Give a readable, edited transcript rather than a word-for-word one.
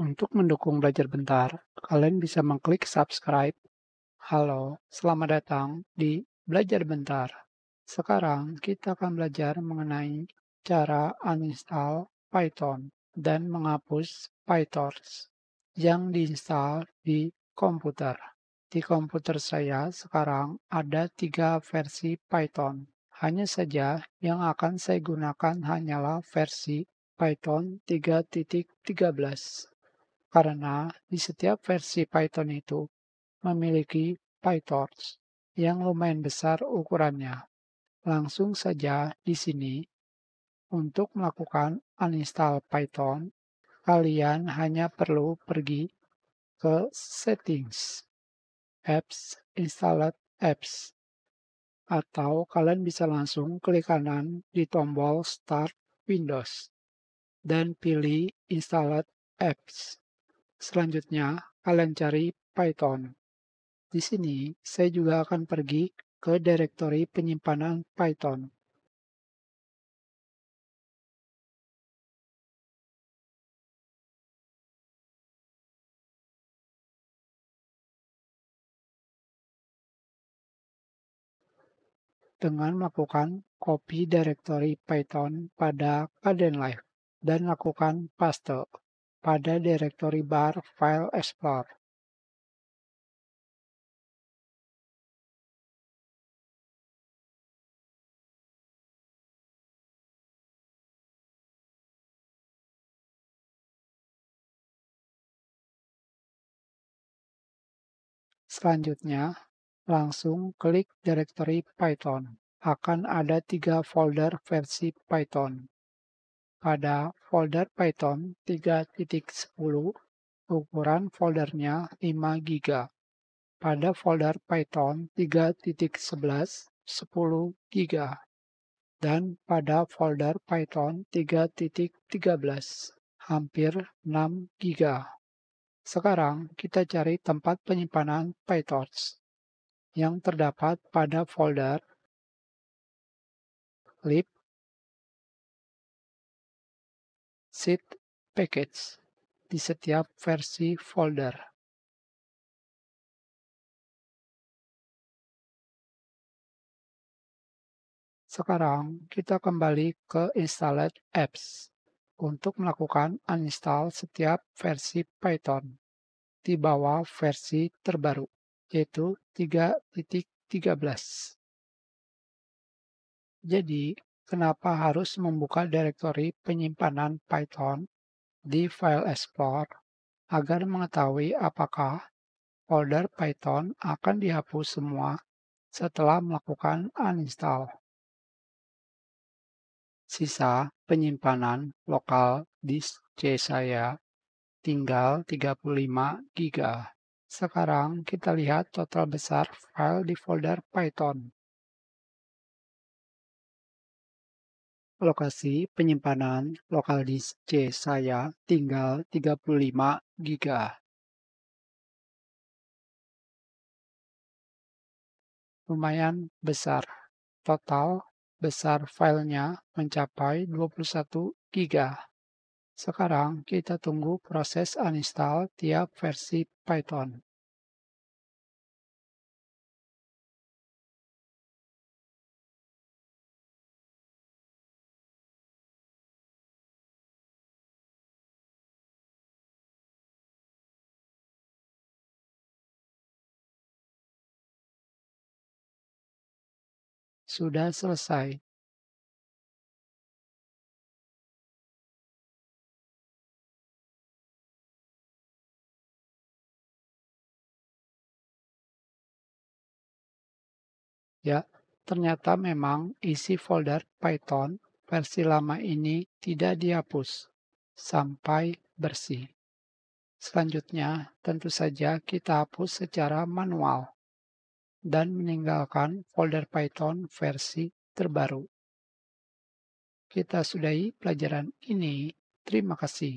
Untuk mendukung belajar bentar, kalian bisa mengklik subscribe. Halo, selamat datang di Belajar Bentar. Sekarang kita akan belajar mengenai cara uninstall Python dan menghapus PyTorch yang diinstal di komputer. Di komputer saya sekarang ada 3 versi Python. Hanya saja yang akan saya gunakan hanyalah versi Python 3.13. Karena di setiap versi Python itu memiliki PyTorch yang lumayan besar ukurannya. Langsung saja di sini, untuk melakukan uninstall Python, kalian hanya perlu pergi ke Settings, Apps, Installed Apps, atau kalian bisa langsung klik kanan di tombol Start Windows dan pilih Installed Apps. Selanjutnya, kalian cari Python. Di sini, saya juga akan pergi ke direktori penyimpanan Python. Dengan melakukan copy direktori Python pada Kdenlive dan lakukan paste pada direktori bar File Explorer. Selanjutnya, langsung klik direktori Python. Akan ada 3 folder versi Python. Pada folder Python 3.10, ukuran foldernya 5 GB. Pada folder Python 3.11, 10 GB. Dan pada folder Python 3.13, hampir 6 GB. Sekarang kita cari tempat penyimpanan PyTorch yang terdapat pada folder lib zip package di setiap versi folder. Sekarang kita kembali ke Installed Apps untuk melakukan uninstall setiap versi Python di bawah versi terbaru, yaitu 3.13. Jadi, kenapa harus membuka direktori penyimpanan Python di File Explorer agar mengetahui apakah folder Python akan dihapus semua setelah melakukan uninstall. Sisa penyimpanan lokal disk C saya tinggal 35 GB. Sekarang kita lihat total besar file di folder Python. Lokasi penyimpanan lokal disk C saya tinggal 35 GB. Lumayan besar. Total besar filenya mencapai 21 GB. Sekarang kita tunggu proses uninstall tiap versi Python. Sudah selesai. Ya, ternyata memang isi folder Python versi lama ini tidak dihapus sampai bersih. Selanjutnya, tentu saja kita hapus secara manual dan meninggalkan folder Python versi terbaru. Kita sudahi pelajaran ini. Terima kasih.